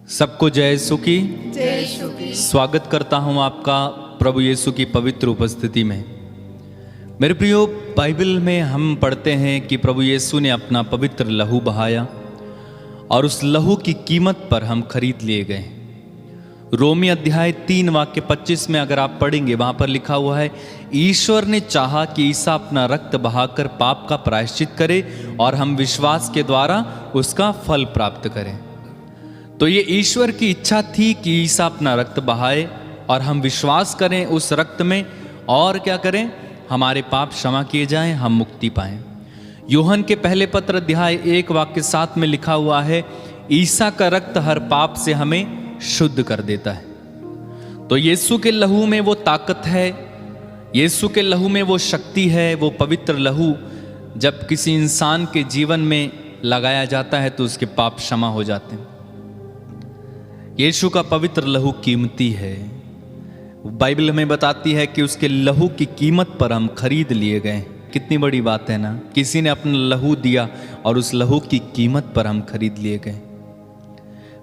सबको जय यीशु की जय यीशु की। स्वागत करता हूं आपका प्रभु यीशु की पवित्र उपस्थिति में। मेरे प्रियो, बाइबल में हम पढ़ते हैं कि प्रभु यीशु ने अपना पवित्र लहू बहाया और उस लहू की कीमत पर हम खरीद लिए गए। रोमी अध्याय 3 वाक्य 25 में अगर आप पढ़ेंगे, वहां पर लिखा हुआ है, ईश्वर ने चाहा कि ईसा अपना रक्त बहाकर पाप का प्रायश्चित करे और हम विश्वास के द्वारा उसका फल प्राप्त करें। तो ये ईश्वर की इच्छा थी कि ईसा अपना रक्त बहाए और हम विश्वास करें उस रक्त में, और क्या करें, हमारे पाप क्षमा किए जाएं, हम मुक्ति पाएं। यूहन के पहले पत्र अध्याय 1 वाक्य 7 में लिखा हुआ है, ईसा का रक्त हर पाप से हमें शुद्ध कर देता है। तो यीशु के लहू में वो ताकत है, यीशु के लहू में वो शक्ति है। वो पवित्र लहू जब किसी इंसान के जीवन में लगाया जाता है तो उसके पाप क्षमा हो जाते हैं। यीशु का पवित्र लहू कीमती है। बाइबल हमें बताती है कि उसके लहू की कीमत पर हम खरीद लिए गए। कितनी बड़ी बात है ना, किसी ने अपना लहू दिया और उस लहू की कीमत पर हम खरीद लिए गए।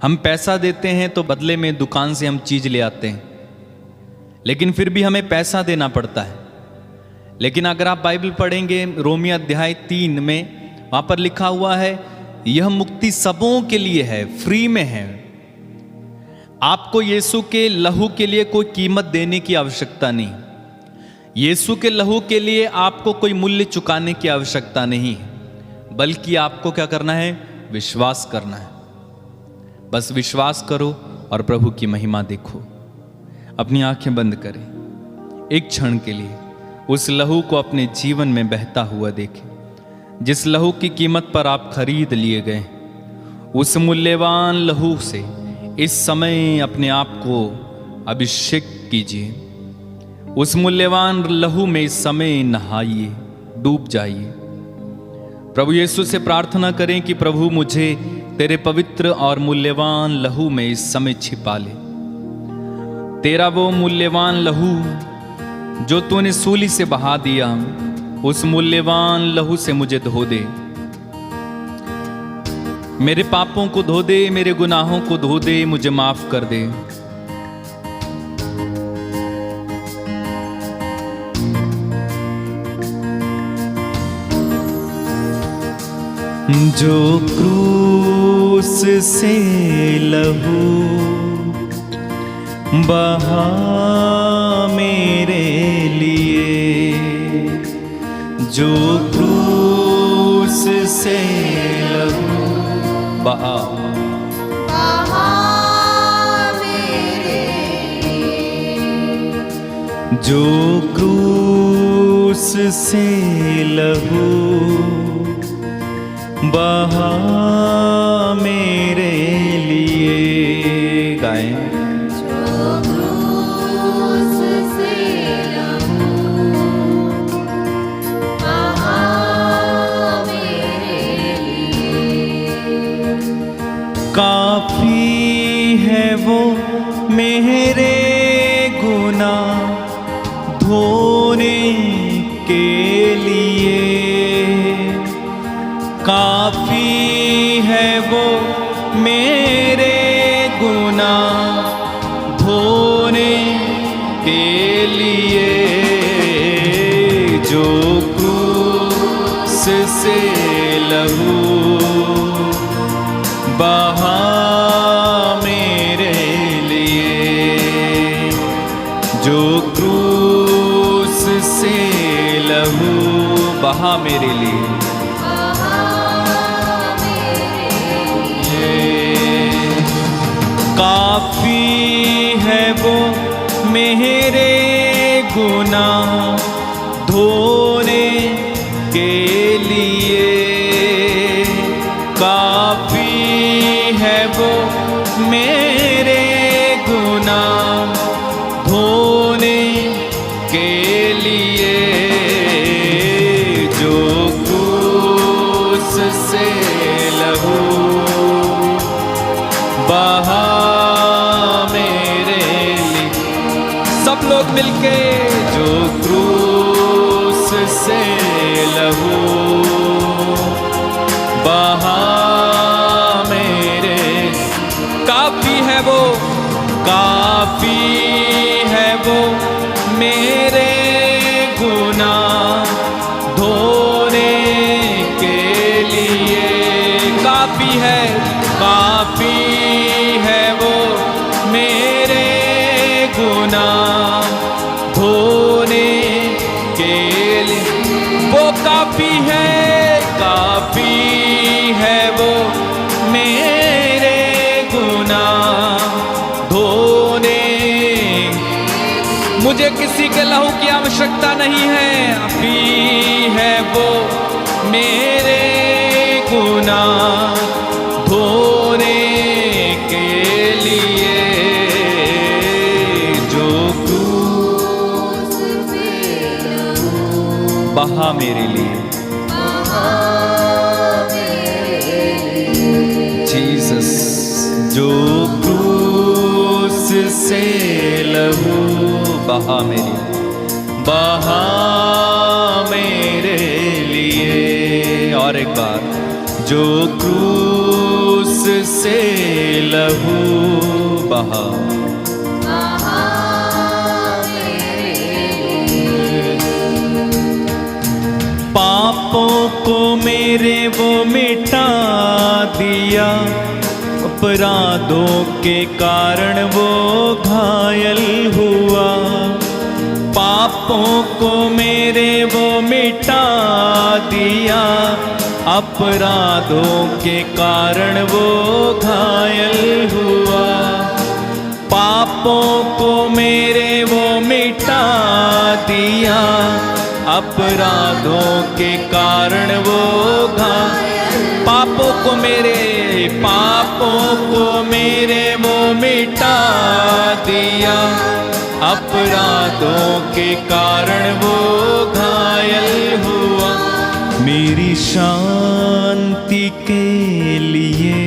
हम पैसा देते हैं तो बदले में दुकान से हम चीज ले आते हैं, लेकिन फिर भी हमें पैसा देना पड़ता है। लेकिन अगर आप बाइबल पढ़ेंगे रोमी अध्याय 3 में, वहां पर लिखा हुआ है, यह मुक्ति सबों के लिए है, फ्री में है। आपको यीशु के लहू के लिए कोई कीमत देने की आवश्यकता नहीं। यीशु के लहू के लिए आपको कोई मूल्य चुकाने की आवश्यकता नहीं, बल्कि आपको क्या करना है, विश्वास करना है। बस विश्वास करो और प्रभु की महिमा देखो। अपनी आंखें बंद करें, एक क्षण के लिए उस लहू को अपने जीवन में बहता हुआ देखें, जिस लहू की कीमत पर आप खरीद लिए गए। उस मूल्यवान लहू से इस समय अपने आप को अभिषेक कीजिए। उस मूल्यवान लहू में इस समय नहाइए, डूब जाइए। प्रभु यीशु से प्रार्थना करें कि प्रभु मुझे तेरे पवित्र और मूल्यवान लहू में इस समय छिपा ले। तेरा वो मूल्यवान लहू जो तूने सूली से बहा दिया, उस मूल्यवान लहू से मुझे धो दे। मेरे पापों को धो दे, मेरे गुनाहों को धो दे, मुझे माफ कर दे। जो क्रूस से लहू बहा मेरे लिए, जो क्रूस से लहू बहा मेरे लिए, जो क्रूस से लहू बहा मेरे लिए। गाएं, जो क्रूस से लहू बहा मेरे लिए, काफी है वो मेरे गुनाह धोने के लिए, काफी है वो मेरे गुनाह धोने के लिए। जो क्रूस से लहू बहा मेरे लिए, जो क्रूस से लहू बहा मेरे लिए। काफी है वो मेरे गुनाह धोने के लिए, काफी है वो मेरे गुनाह धोने के लिए। जो क्रूस से लहू बहा मेरे लिए, सब लोग मिलके, जो क्रूस से लहू बहा मेरे, काफी है, काफी है वो मेरे गुनाह धोने के लिए। वो काफी है वो मेरे गुनाह धोने। मुझे किसी के लहू की आवश्यकता नहीं है, काफी है वो मेरे गुनाह धोने के लिए। जो क्रूस से लहू बहा मेरे लिए, बहा मेरे लिए। जीसस, जो क्रूस से लहू बहा मेरे लिए। और एक बार, जो क्रूस से लहू बहा बहा मेरे लिए। पापों को मेरे वो मिटा दिया, अपराधों के कारण वो घायल हुआ। पापों को मेरे वो मिटा दिया, अपराधों के कारण वो घायल हुआ। पापों को मेरे वो मिटा दिया, अपराधों के कारण वो पापों को मेरे वो मिटा दिया, अपराधों के कारण वो घायल हुआ। मेरी शांति के लिए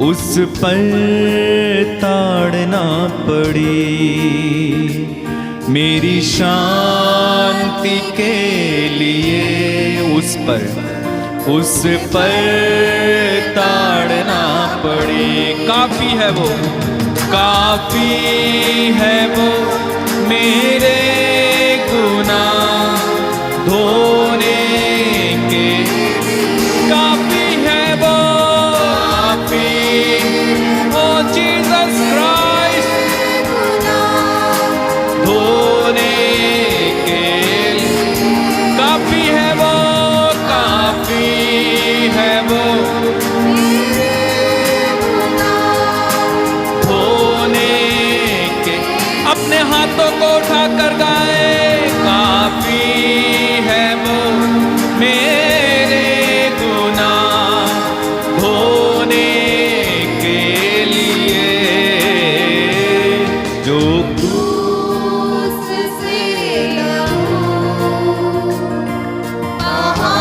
उस पर ताड़ना पड़ी। मेरी शांति के लिए उस पर ताड़ना पड़ी। काफी है वो मेरे गुनाह धोने के। काफी है वो, ओ जीसस क्राइस्ट धोने के। काफी है वो धोने के। अपने हाथों को उठाकर गाए, काफी है वो मेरे गुनाह धोने के लिए। जो क्रूस से लहू बहा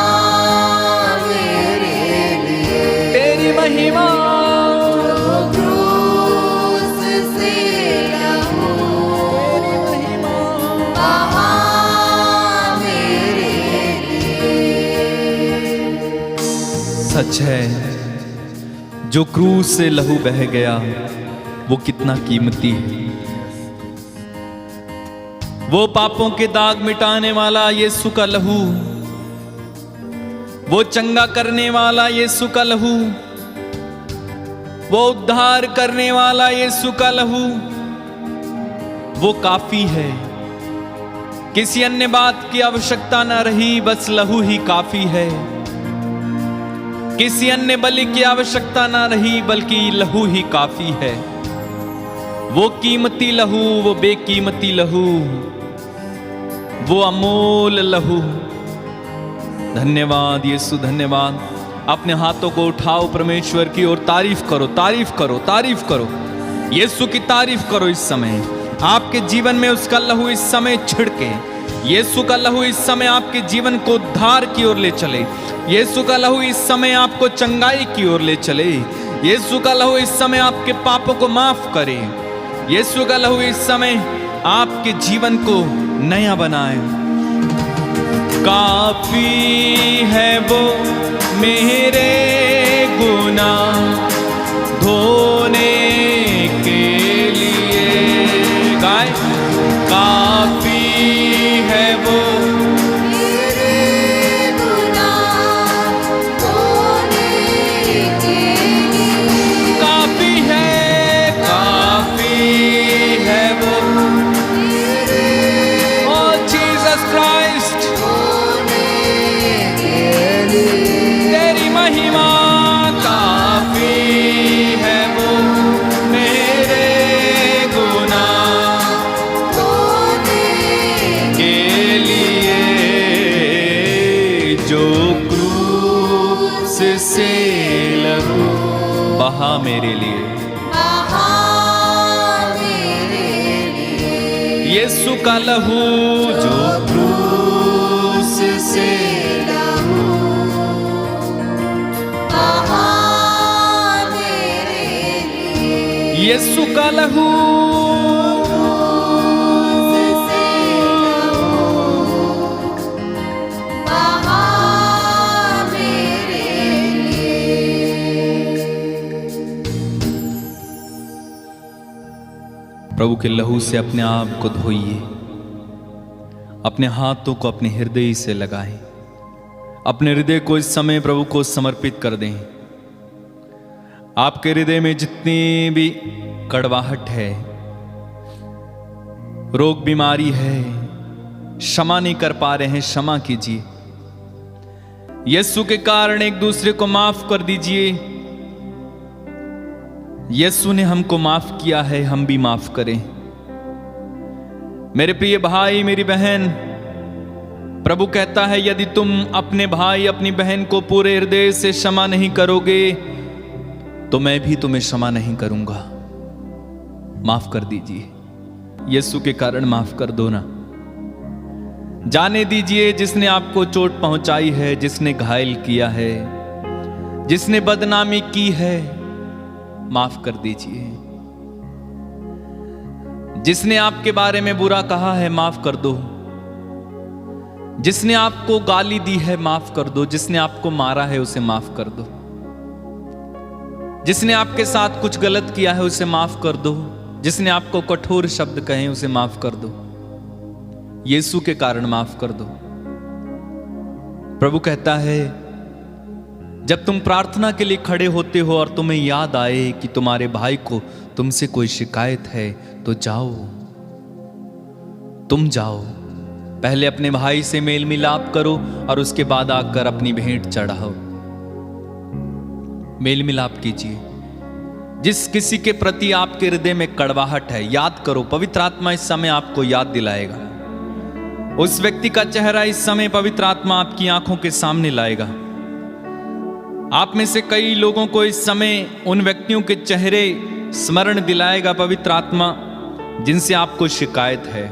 मेरे लिए। तेरी महिमा, क्रूस से लहू बहा मेरे लिए। सच है, जो क्रूस से लहू बह गया वो कितना कीमती है। वो पापों के दाग मिटाने वाला यीशु का लहू, वो चंगा करने वाला यीशु का लहू, वो उद्धार करने वाला यीशु का लहू, वो काफी है। किसी अन्य बात की आवश्यकता ना रही, बस लहू ही काफी है। किसी अन्य बलि की आवश्यकता ना रही, बल्कि लहू ही काफी है। वो कीमती लहू, वो बेकीमती लहू, वो अमोल लहू। धन्यवाद यीशु, धन्यवाद। अपने हाथों को उठाओ परमेश्वर की और तारीफ करो, तारीफ करो, तारीफ करो। यीशु की तारीफ करो। इस समय आपके जीवन में उसका लहू इस समय छिड़के। यीशु का लहू इस समय आपके जीवन को उद्धार की ओर ले चले। यीशु का लहू इस समय आपको चंगाई की ओर ले चले। यीशु का लहू इस समय आपके पापों को माफ करे। यीशु का लहू इस समय आपके जीवन को नया बनाए। काफी है वो मेरे गुनाह धोने के लिए। गाय, काफी है वो मेरे गुनाह धोने से लहू बहा मेरे लिए। बहा मेरे लिए। यीशु का लहू जो क्रूस से लहू बहा मेरे लिए। यीशु का लहू प्रभु के लहू से अपने आप को धोइए, अपने हाथों को अपने हृदय से लगाएं, अपने हृदय को इस समय प्रभु को समर्पित कर दें। आपके हृदय में जितनी भी कड़वाहट है, रोग बीमारी है, क्षमा नहीं कर पा रहे हैं, क्षमा कीजिए। यीशु के कारण एक दूसरे को माफ कर दीजिए। यीशु ने हमको माफ किया है, हम भी माफ करें। मेरे प्रिय भाई मेरी बहन, प्रभु कहता है यदि तुम अपने भाई अपनी बहन को पूरे हृदय से क्षमा नहीं करोगे तो मैं भी तुम्हें क्षमा नहीं करूंगा। माफ कर दीजिए, यीशु के कारण माफ कर दो ना। जाने दीजिए जिसने आपको चोट पहुंचाई है, जिसने घायल किया है, जिसने बदनामी की है, माफ कर दीजिए। जिसने आपके बारे में बुरा कहा है, माफ कर दो। जिसने आपको गाली दी है, माफ कर दो। जिसने आपको मारा है, उसे माफ कर दो। जिसने आपके साथ कुछ गलत किया है, उसे माफ कर दो। जिसने आपको कठोर शब्द कहे, उसे माफ कर दो। यीशु के कारण माफ कर दो। प्रभु कहता है जब तुम प्रार्थना के लिए खड़े होते हो और तुम्हें याद आए कि तुम्हारे भाई को तुमसे कोई शिकायत है, तो जाओ, तुम जाओ, पहले अपने भाई से मेल मिलाप करो और उसके बाद आकर अपनी भेंट चढ़ाओ। मेल मिलाप कीजिए। जिस किसी के प्रति आपके हृदय में कड़वाहट है, याद करो, पवित्र आत्मा इस समय आपको याद दिलाएगा। उस व्यक्ति का चेहरा इस समय पवित्र आत्मा आपकी आंखों के सामने लाएगा। आप में से कई लोगों को इस समय उन व्यक्तियों के चेहरे स्मरण दिलाएगा पवित्र आत्मा जिनसे आपको शिकायत है।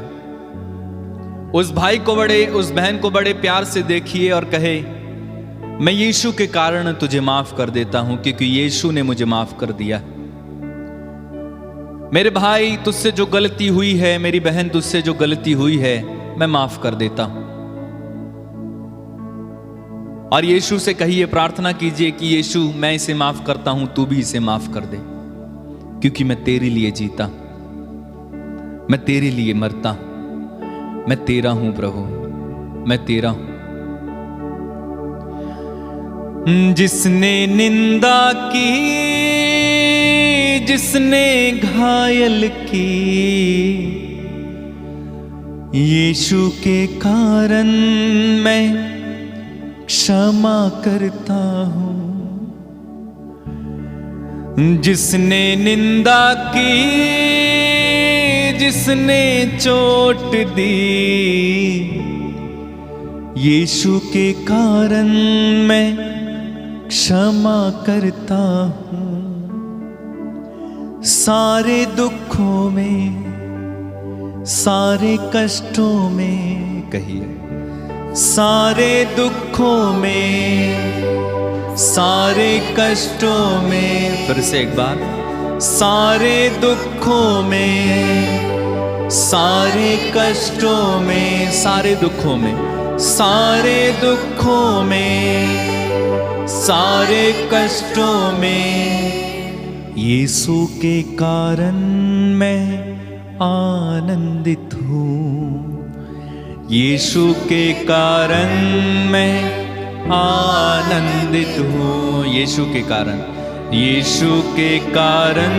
उस भाई को बड़े, उस बहन को बड़े प्यार से देखिए और कहे मैं यीशु के कारण तुझे माफ कर देता हूं, क्योंकि यीशु ने मुझे माफ कर दिया। मेरे भाई तुझसे जो गलती हुई है, मेरी बहन तुझसे जो गलती हुई है, मैं माफ कर देता हूं। और यीशु से कहिए, प्रार्थना कीजिए कि यीशु मैं इसे माफ करता हूं, तू भी इसे माफ कर दे, क्योंकि मैं तेरे लिए जीता, मैं तेरे लिए मरता, मैं तेरा हूं प्रभु, मैं तेरा हूं। जिसने निंदा की, जिसने घायल की, यीशु के कारण मैं क्षमा करता हूं। जिसने निंदा की, जिसने चोट दी, यीशु के कारण मैं क्षमा करता हूं। सारे दुखों में, सारे कष्टों में, कहिए सारे दुखों में, सारे कष्टों में, फिर से एक बार, सारे दुखों में, सारे कष्टों में, सारे दुखों में, सारे दुखों में, सारे कष्टों में, यीशु के कारण मैं आनंदित हूँ। यीशु के कारण मैं आनंदित हूँ। यीशु के कारण, यीशु के कारण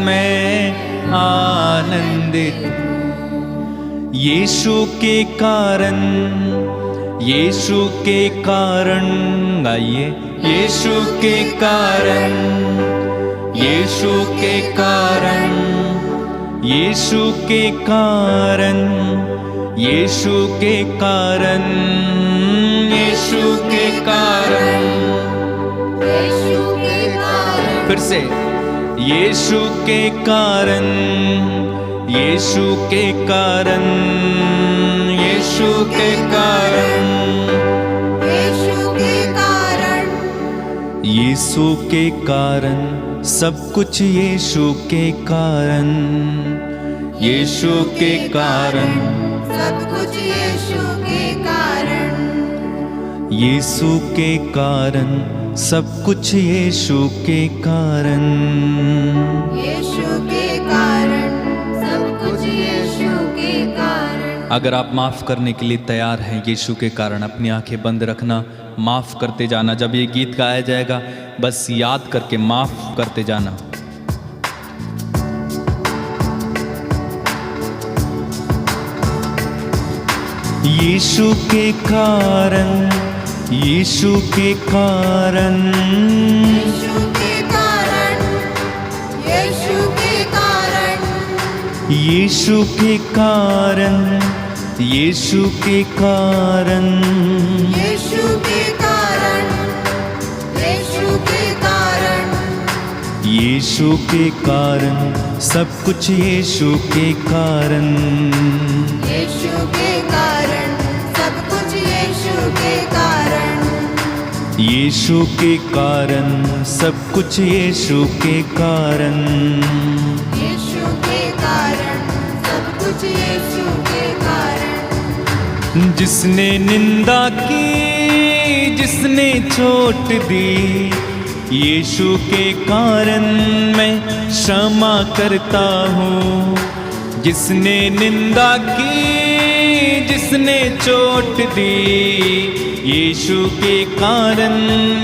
मैं आनंदित हूँ। यीशु के कारण, यीशु के कारण, गाइए, यीशु के कारण, यीशु के कारण, यीशु के कारण, यीशु के कारण, यीशु के कारण, से यीशु के कारण, यीशु के कारण, यीशु के कारण, यीशु के कारण, यीशु के कारण, सब कुछ यीशु के कारण, यीशु के कारण, सब कुछ यीशु के कारण, यीशु के कारण, सब कुछ यीशु के कारण, यीशु के कारण, सब कुछ यीशु के कारण। अगर आप माफ करने के लिए तैयार हैं यीशु के कारण, अपनी आंखें बंद रखना, माफ करते जाना। जब ये गीत गाया जाएगा बस याद करके माफ करते जाना। यीशु के कारण, यीशु के कारण, यीशु के कारण, यीशु के कारण, यीशु के कारण, यीशु के कारण, यीशु के कारण, यीशु के कारण, यीशु के कारण, सब कुछ यीशु के कारण, यीशु के कारण, सब कुछ यीशु के कारण, यीशु के कारण, सब कुछ यीशु के कारण, यीशु के कारण, सब कुछ यीशु के कारण। जिसने निंदा की, जिसने चोट दी, यीशु के कारण मैं क्षमा करता हूँ। जिसने निंदा की, जिसने चोट दी, यीशु के कारण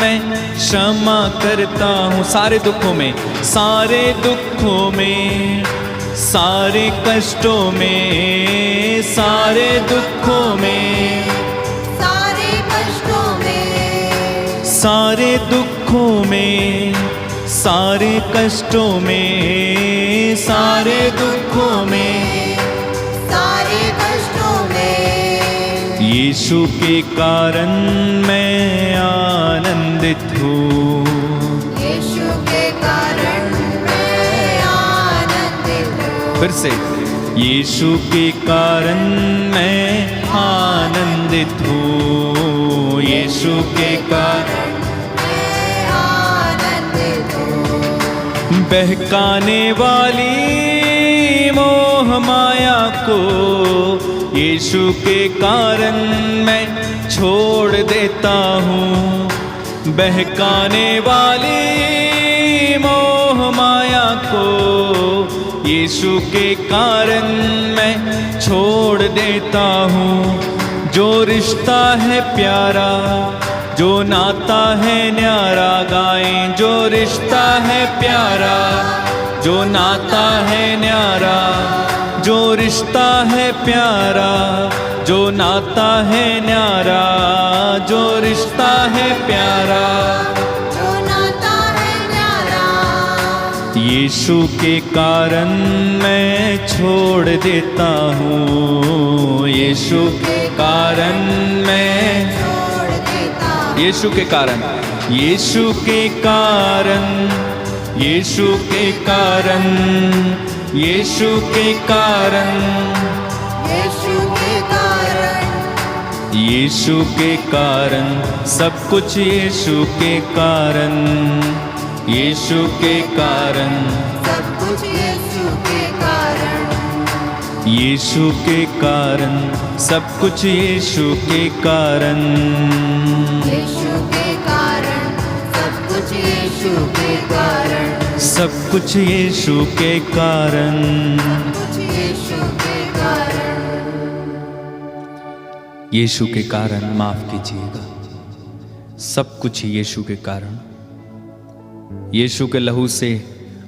मैं क्षमा करता हूँ। सारे दुखों में, सारे दुखों में, सारे कष्टों में, सारे दुखों में, सारे कष्टों में, सारे दुखों में, सारे कष्टों में, सारे दुखों में, सारे कष्टों में, यीशु के कारण मैं आनंदित हूँ। यीशु के कारण मैं आनंदित हूँ। फिर से, यीशु के कारण मैं आनंदित हूँ। यीशु के कारण मैं आनंदित हूँ। बहकाने वाली मोह माया को यीशु के कारण मैं छोड़ देता हूँ। बहकाने वाली मोह माया को यीशु के कारण मैं छोड़ देता हूँ। जो रिश्ता है प्यारा, जो नाता है न्यारा, गाएं जो रिश्ता है प्यारा, जो नाता है न्यारा, जो रिश्ता है प्यारा, जो नाता है न्यारा, जो रिश्ता है प्यारा, जो नाता है न्यारा, यीशु के कारण मैं छोड़ देता हूँ। यीशु के कारण मैं छोड़ देता हूँ। यीशु के कारण, यीशु के कारण, यीशु के कारण, यीशु के कारण, यीशु के कारण, यीशु के कारण, सब कुछ यीशु के कारण, यीशु के कारण, सब कुछ यीशु के कारण, यीशु के कारण, सब कुछ यीशु के कारण, यीशु के कारण, सब कुछ यीशु के कारण, सब कुछ यीशु के कारण। कुछ यीशु के कारण। यीशु के कारण माफ कीजिएगा, सब कुछ यीशु के कारण। यीशु के लहू से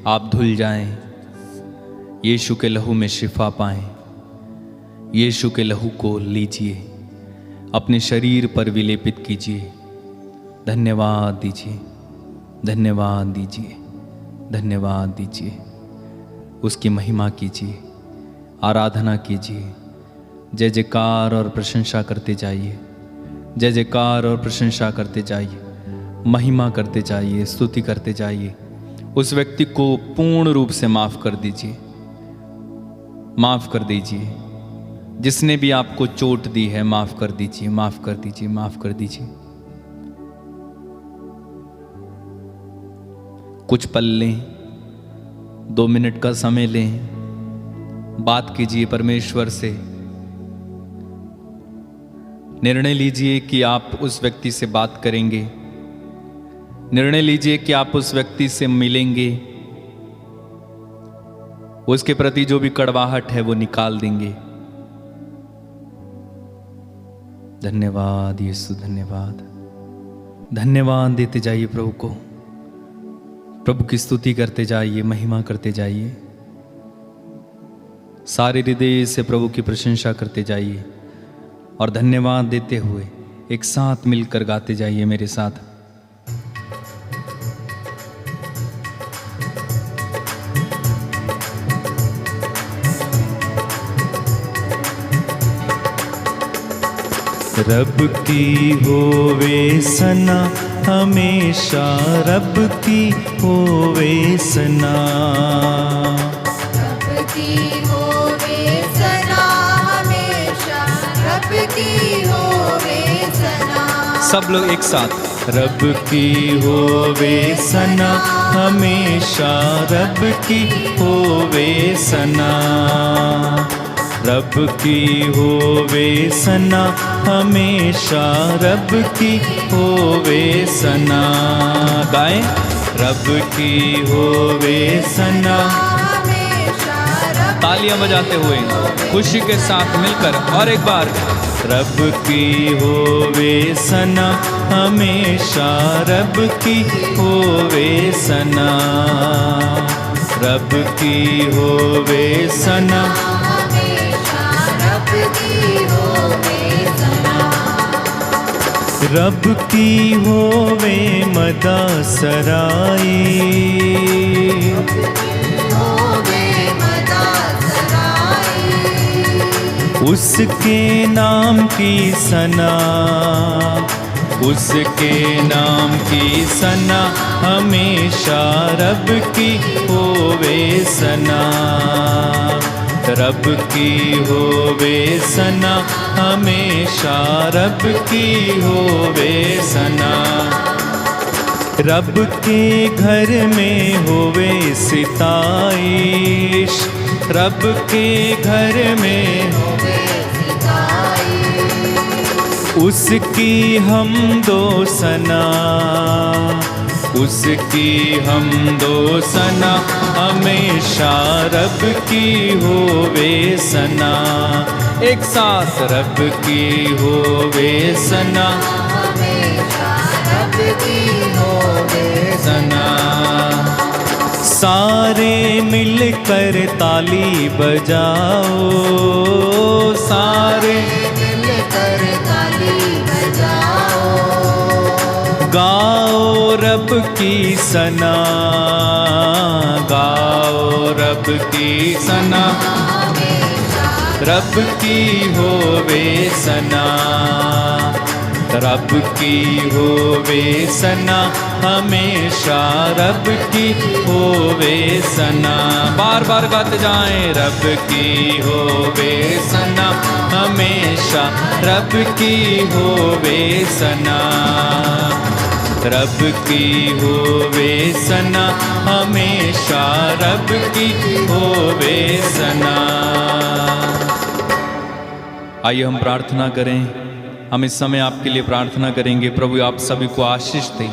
आप धुल जाएं, यीशु के लहू में शिफा पाएं। यीशु के लहू को लीजिए, अपने शरीर पर विलेपित कीजिए। धन्यवाद दीजिए, धन्यवाद दीजिए, धन्यवाद दीजिए। उसकी महिमा कीजिए, आराधना कीजिए। जय जयकार और प्रशंसा करते जाइए, जय जयकार और प्रशंसा करते जाइए, महिमा करते जाइए, स्तुति करते जाइए। उस व्यक्ति को पूर्ण रूप से माफ कर दीजिए, माफ कर दीजिए। जिसने भी आपको चोट दी है माफ कर दीजिए, माफ कर दीजिए, माफ कर दीजिए। कुछ पल लें, 2 मिनट का समय लें, बात कीजिए परमेश्वर से। निर्णय लीजिए कि आप उस व्यक्ति से बात करेंगे, निर्णय लीजिए कि आप उस व्यक्ति से मिलेंगे, उसके प्रति जो भी कड़वाहट है वो निकाल देंगे। धन्यवाद यीशु, धन्यवाद। धन्यवाद देते जाइए प्रभु को, प्रभु की स्तुति करते जाइए, महिमा करते जाइए, सारे हृदय से प्रभु की प्रशंसा करते जाइए और धन्यवाद देते हुए एक साथ मिलकर गाते जाइए मेरे साथ। रब की होवे सना हमेशा, रब की होवे सना, रब की होवे सना हमेशा, रब की होवे सना। सब लोग एक साथ। रब की होवे सना हमेशा, रब की होवे सना, रब की होवे सना हमेशा, रब की होवे सना। गाएं। रब की होवे सना हमेशा, रब तालियां बजाते हुए खुशी के साथ मिलकर और एक बार। रब की होवे सना हमेशा, रब की होवे सना, रब की होवे सना हमेशा, रब की होवे सना। रब की होवे मदा सराई, होवे मदा सराई, उसके नाम की सना, उसके नाम की सना हमेशा, रब की होवे सना, रब की होवे सना हमेशा, रब की होवे सना। रब के घर में होवे सिताइश, रब के घर में होवे सिताई, उसकी हम दो सना, उसकी हम दो सना हमेशा, रब की होवे सना। एक साथ। रब की होवे सना हमेशा, रब की होवे सना। सारे मिलकर ताली बजाओ, सारे मिलकर ताली बजाओ, गाओ रब की सना, गाओ रब की सना, रब की होवे सना, रब की होवे सना हमेशा, रब की होवे सना। बार बार गाते जाएं। रब की होवे सना हमेशा, रब की होवे सना, रब की होवे सना हमेशा, रब की होवे सना। आइए हम प्रार्थना करें। हम इस समय आपके लिए प्रार्थना करेंगे। प्रभु आप सभी को आशीष दे,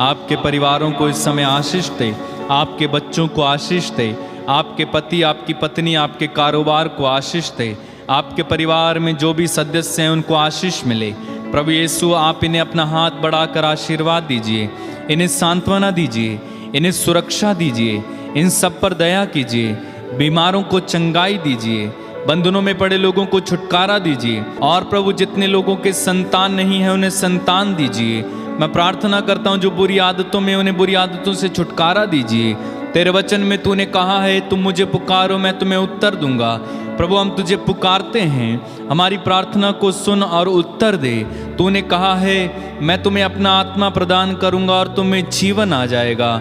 आपके परिवारों को इस समय आशीष दे, आपके बच्चों को आशीष दे, आपके पति, आपकी पत्नी, आपके कारोबार को आशीष दे, आपके परिवार में जो भी सदस्य हैं उनको आशीष मिले। प्रभु यीशु आप इन्हें अपना हाथ बढ़ाकर आशीर्वाद दीजिए, इन्हें सांत्वना दीजिए, इन्हें सुरक्षा दीजिए, इन सब पर दया कीजिए, बीमारों को चंगाई दीजिए, बंधनों में पड़े लोगों को छुटकारा दीजिए। और प्रभु जितने लोगों के संतान नहीं है उन्हें संतान दीजिए। मैं प्रार्थना करता हूँ जो बुरी आदतों में उन्हें बुरी आदतों से छुटकारा दीजिए। तेरे वचन में तूने कहा है तुम मुझे पुकारो मैं तुम्हें उत्तर दूंगा। प्रभु हम तुझे पुकारते हैं, हमारी प्रार्थना को सुन और उत्तर दे। तूने कहा है मैं तुम्हें अपना आत्मा प्रदान करूंगा और तुम्हें जीवन आ जाएगा।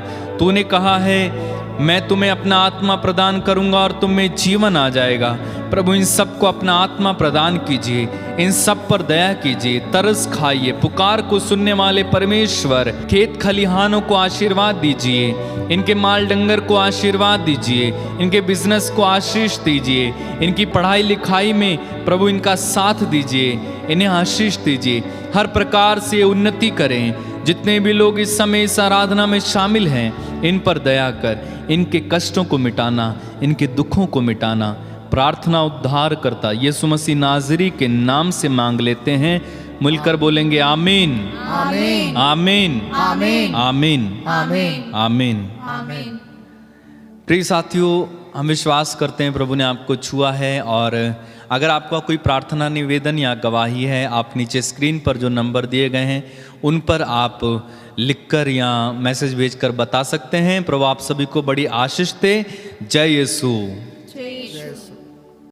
तूने कहा है मैं तुम्हें अपना आत्मा प्रदान करूंगा और तुम में जीवन आ जाएगा। प्रभु इन सबको अपना आत्मा प्रदान कीजिए, इन सब पर दया कीजिए, तरस खाइए। पुकार को सुनने वाले परमेश्वर, खेत खलिहानों को आशीर्वाद दीजिए, इनके माल डंगर को आशीर्वाद दीजिए, इनके बिजनेस को आशीष दीजिए, इनकी पढ़ाई लिखाई में प्रभु इनका साथ दीजिए, इन्हें आशीष दीजिए, हर प्रकार से उन्नति करें। जितने भी लोग इस समय इस आराधना में शामिल हैं, इन पर दया कर, इनके कष्टों को मिटाना, इनके दुखों को मिटाना। प्रार्थना उद्धार करता यीशु मसीह नाजरी के नाम से मांग लेते हैं। मिलकर बोलेंगे आमीन, आमीन, आमीन, आमीन, आमीन, आमीन, आमीन। आमीन। प्रिय साथियों, हम विश्वास करते हैं प्रभु ने आपको छुआ है। और अगर आपका कोई प्रार्थना निवेदन या गवाही है, आप नीचे स्क्रीन पर जो नंबर दिए गए हैं उन पर आप लिखकर या मैसेज भेजकर बता सकते हैं। प्रभु आप सभी को बड़ी आशीष दे। जय यीशु।